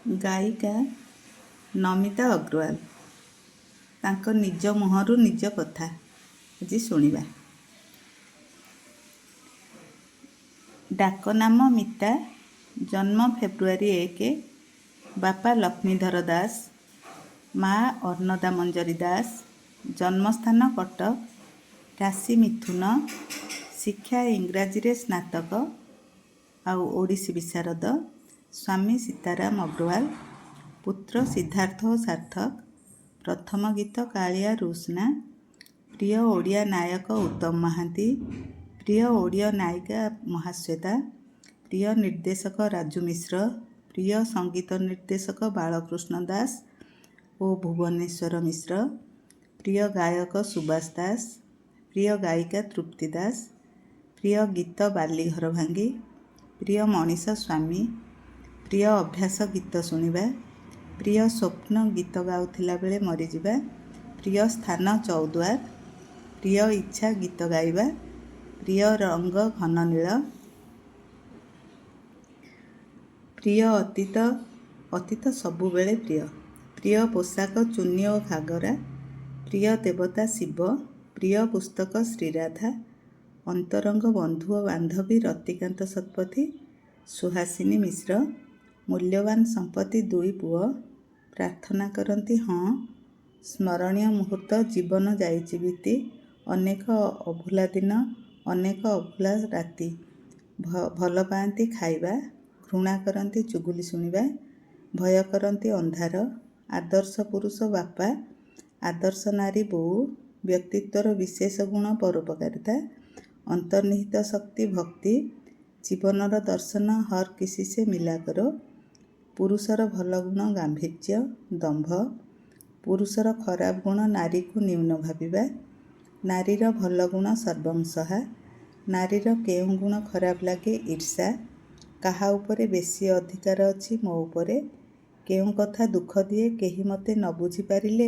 ଗାୟିକା ନମିତା ଅଗ୍ରୱାଲ। ତାଙ୍କ ନିଜ ମୁହଁରୁ ନିଜ କଥା ଆଜି ଶୁଣିବା। ଡାକ ନାମ ମିତା, ଜନ୍ମ ଫେବୃଆରୀ 1, ବାପା ଲକ୍ଷ୍ମୀଧର ଦାସ, ମା ଅନ୍ନଦା ମଞ୍ଜରୀ ଦାସ, ଜନ୍ମସ୍ଥାନ କଟକ, ରାଶି ମିଥୁନ, ଶିକ୍ଷା ଇଂରାଜୀରେ ସ୍ନାତକ ଆଉ ଓଡ଼ିଶୀ ବିଶାରଦ, ସ୍ୱାମୀ ସୀତାରାମ ଅଗ୍ରୱାଲ, ପୁତ୍ର ସିଦ୍ଧାର୍ଥ ଓ ସାର୍ଥକ, ପ୍ରଥମ ଗୀତ କାଳିଆ ରୁଷନା, ପ୍ରିୟ ଓଡ଼ିଆ ନାୟକ ଉତ୍ତମ ମହାନ୍ତି, ପ୍ରିୟ ଓଡ଼ିଆ ନାୟିକା ମହାଶ୍ୱେତା, ପ୍ରିୟ ନିର୍ଦ୍ଦେଶକ ରାଜୁ ମିଶ୍ର, ପ୍ରିୟ ସଙ୍ଗୀତ ନିର୍ଦ୍ଦେଶକ ବାଳକୃଷ୍ଣ ଦାସ ଓ ଭୁବନେଶ୍ୱର ମିଶ୍ର, ପ୍ରିୟ ଗାୟକ ସୁବାସ ଦାସ, ପ୍ରିୟ ଗାୟିକା ତୃପ୍ତି ଦାସ, ପ୍ରିୟ ଗୀତ ବାଲିଘର ଭାଙ୍ଗି, ପ୍ରିୟ ମଣିଷ ସ୍ୱାମୀ, ପ୍ରିୟ ଅଭ୍ୟାସ ଗୀତ ଶୁଣିବା, ପ୍ରିୟ ସ୍ୱପ୍ନ ଗୀତ ଗାଉଥିଲା ବେଳେ ମରିଯିବା, ପ୍ରିୟ ସ୍ଥାନ ଚୌଦ୍ୱାର, ପ୍ରିୟ ଇଚ୍ଛା ଗୀତ ଗାଇବା, ପ୍ରିୟ ରଙ୍ଗ ଘନ ନୀଳ, ପ୍ରିୟ ଅତୀତ ସବୁବେଳେ ପ୍ରିୟ, ପ୍ରିୟ ପୋଷାକ ଚୁନି ଓ ଘାଗରା, ପ୍ରିୟ ଦେବତା ଶିବ, ପ୍ରିୟ ପୁସ୍ତକ ଶ୍ରୀରାଧା, ଅନ୍ତରଙ୍ଗ ବନ୍ଧୁ ଓ ବାନ୍ଧବୀ ରତିକାନ୍ତ ଶତପଥୀ, ସୁହାସିନୀ ମିଶ୍ର, ମୂଲ୍ୟବାନ ସମ୍ପତ୍ତି 2 ପୁଅ, ପ୍ରାର୍ଥନା କରନ୍ତି ହଁ, ସ୍ମରଣୀୟ ମୁହୂର୍ତ୍ତ ଜୀବନ ଯାଇଛି ବିତି, ଅନେକ ଅଭୁଲା ଦିନ, ଅନେକ ଅଭୁଲା ରାତି, ଭଲ ପାଆନ୍ତି ଖାଇବା, ଘୃଣା କରନ୍ତି ଚୁଗୁଲି ଶୁଣିବା, ଭୟ କରନ୍ତି ଅନ୍ଧାର, ଆଦର୍ଶ ପୁରୁଷ ବାପା, ଆଦର୍ଶ ନାରୀ ବୋଉ, ବ୍ୟକ୍ତିତ୍ୱର ବିଶେଷ ଗୁଣ ପରୋପକାରିତା, ଅନ୍ତର୍ନିହିତ ଶକ୍ତି ଭକ୍ତି, ଜୀବନର ଦର୍ଶନ ହର କିସି ସେ ମିଲା କରୋ, ପୁରୁଷର ଭଲ ଗୁଣ ଗାମ୍ଭୀର୍ଯ୍ୟ ଦମ୍ଭ, ପୁରୁଷର ଖରାପ ଗୁଣ ନାରୀକୁ ନ୍ୟୁନ ଭାବିବା, ନାରୀର ଭଲ ଗୁଣ ସର୍ବଂସହା, ନାରୀର କେଉଁ ଗୁଣ ଖରାପ ଲାଗେ ଈର୍ଷା, କାହା ଉପରେ ବେଶୀ ଅଧିକାର ଅଛି ମୋ ଉପରେ, କେଉଁ କଥା ଦୁଃଖ ଦିଏ କେହି ମୋତେ ନ ବୁଝିପାରିଲେ,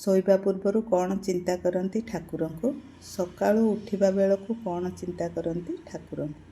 ଶୋଇବା ପୂର୍ବରୁ କ'ଣ ଚିନ୍ତା କରନ୍ତି ଠାକୁରଙ୍କୁ, ସକାଳୁ ଉଠିବା ବେଳକୁ କ'ଣ ଚିନ୍ତା କରନ୍ତି ଠାକୁରଙ୍କୁ।